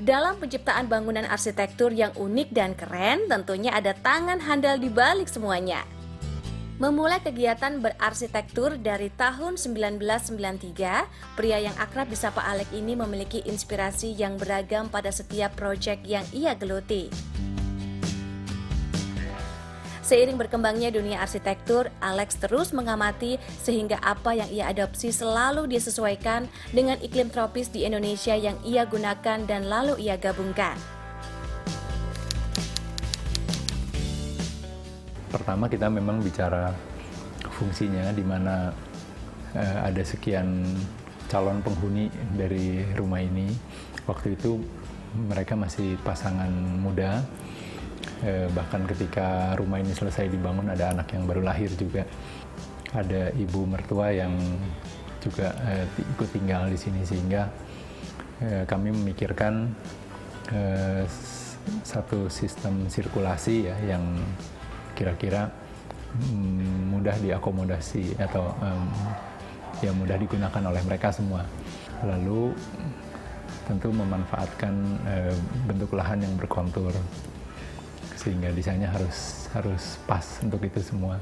Dalam penciptaan bangunan arsitektur yang unik dan keren, tentunya ada tangan handal di balik semuanya. Memulai kegiatan berarsitektur dari tahun 1993, pria yang akrab disapa Alex ini memiliki inspirasi yang beragam pada setiap proyek yang ia geluti. Seiring berkembangnya dunia arsitektur, Alex terus mengamati sehingga apa yang ia adopsi selalu disesuaikan dengan iklim tropis di Indonesia yang ia gunakan dan lalu ia gabungkan. Pertama kita memang bicara fungsinya, di mana ada sekian calon penghuni dari rumah ini. Waktu itu mereka masih pasangan muda. Bahkan ketika rumah ini selesai dibangun ada anak yang baru lahir juga. Ada ibu mertua yang juga ikut tinggal di sini, sehingga kami memikirkan satu sistem sirkulasi ya yang kira-kira mudah diakomodasi atau yang mudah digunakan oleh mereka semua. Lalu tentu memanfaatkan bentuk lahan yang berkontur, sehingga desainnya harus pas untuk itu semua.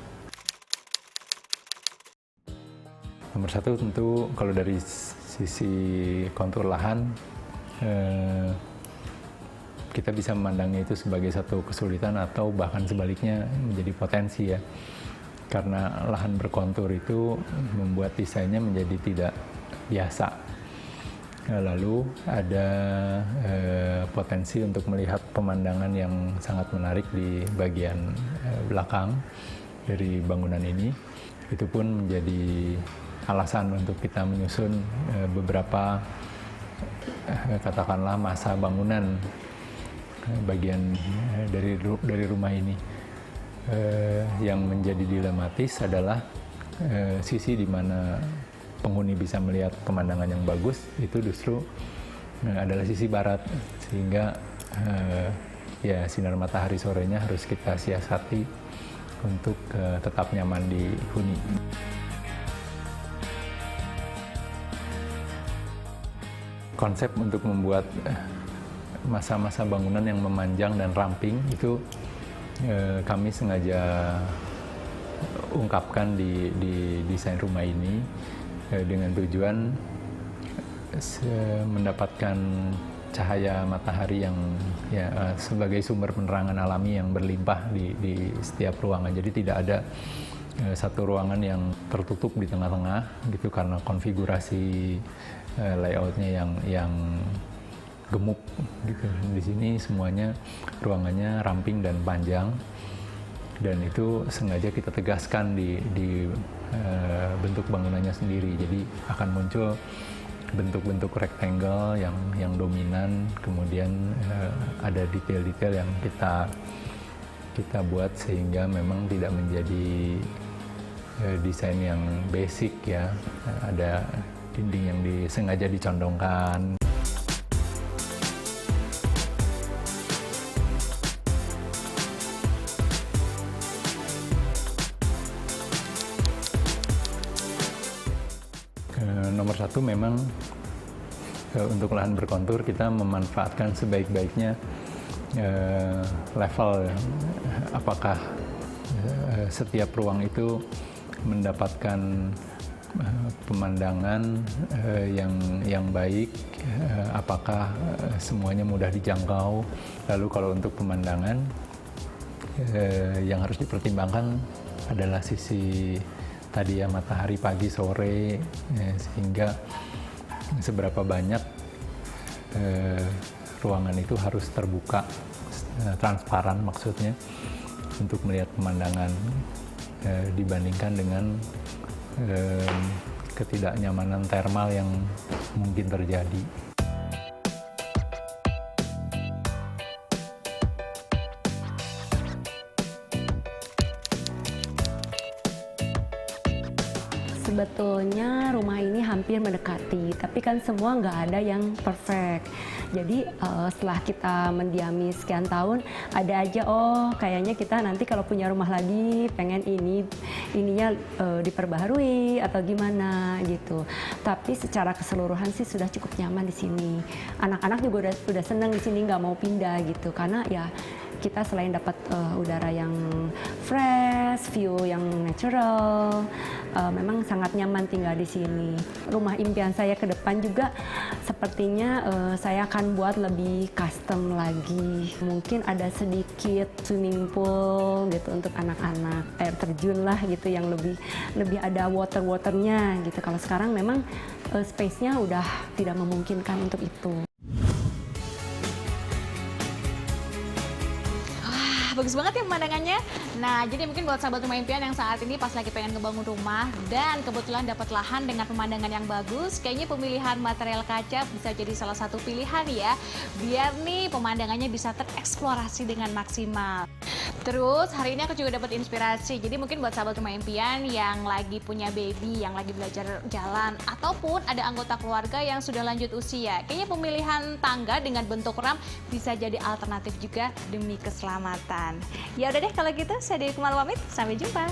Nomor satu tentu kalau dari sisi kontur lahan, kita bisa memandangnya itu sebagai satu kesulitan atau bahkan sebaliknya menjadi potensi ya. Karena lahan berkontur itu membuat desainnya menjadi tidak biasa. Lalu ada potensi untuk melihat pemandangan yang sangat menarik di bagian belakang dari bangunan ini. Itu pun menjadi alasan untuk kita menyusun beberapa katakanlah masa bangunan bagian dari rumah ini. Yang menjadi dilematis adalah sisi di mana penghuni bisa melihat pemandangan yang bagus itu justru adalah sisi barat, sehingga ya sinar matahari sorenya harus kita siasati untuk tetap nyaman dihuni. Konsep untuk membuat masa-masa bangunan yang memanjang dan ramping itu kami sengaja ungkapkan di desain rumah ini dengan tujuan mendapatkan cahaya matahari yang ya, sebagai sumber penerangan alami yang berlimpah di setiap ruangan. Jadi tidak ada satu ruangan yang tertutup di tengah-tengah gitu, karena konfigurasi layoutnya yang gemuk gitu. Di sini semuanya ruangannya ramping dan panjang, dan itu sengaja kita tegaskan di bentuk bangunannya sendiri. Jadi akan muncul bentuk-bentuk rectangle yang dominan, kemudian ada detail-detail yang kita buat sehingga memang tidak menjadi desain yang basic ya. Ada dinding yang sengaja dicondongkan. Nomor satu memang untuk lahan berkontur kita memanfaatkan sebaik-baiknya level, apakah setiap ruang itu mendapatkan pemandangan yang baik, apakah semuanya mudah dijangkau. Lalu kalau untuk pemandangan yang harus dipertimbangkan adalah sisi tadi ya, matahari pagi sore, sehingga seberapa banyak ruangan itu harus terbuka, transparan maksudnya, untuk melihat pemandangan dibandingkan dengan ketidaknyamanan termal yang mungkin terjadi. Sebetulnya rumah ini hampir mendekati, tapi kan semua nggak ada yang perfect. Jadi setelah kita mendiami sekian tahun, ada aja kayaknya kita nanti kalau punya rumah lagi pengen ininya diperbaharui atau gimana gitu. Tapi secara keseluruhan sih sudah cukup nyaman di sini. Anak-anak juga udah senang di sini, nggak mau pindah gitu, karena ya kita selain dapat udara yang fresh, view yang natural, memang sangat nyaman tinggal di sini. Rumah impian saya ke depan juga sepertinya saya akan buat lebih custom lagi. Mungkin ada sedikit swimming pool gitu untuk anak-anak, air terjun lah gitu yang lebih ada waternya gitu. Kalau sekarang memang space-nya udah tidak memungkinkan untuk itu. Bagus banget ya pemandangannya. Nah, jadi mungkin buat sahabat rumah impian yang saat ini pas lagi pengen ngebangun rumah dan kebetulan dapat lahan dengan pemandangan yang bagus, kayaknya pemilihan material kaca bisa jadi salah satu pilihan ya, biar nih pemandangannya bisa tereksplorasi dengan maksimal. Terus hari ini aku juga dapat inspirasi, jadi mungkin buat sahabat rumah impian yang lagi punya baby, yang lagi belajar jalan, ataupun ada anggota keluarga yang sudah lanjut usia, kayaknya pemilihan tangga dengan bentuk ramp bisa jadi alternatif juga demi keselamatan. Ya udah deh kalau gitu, saya Dewi Kumala pamit, sampai jumpa.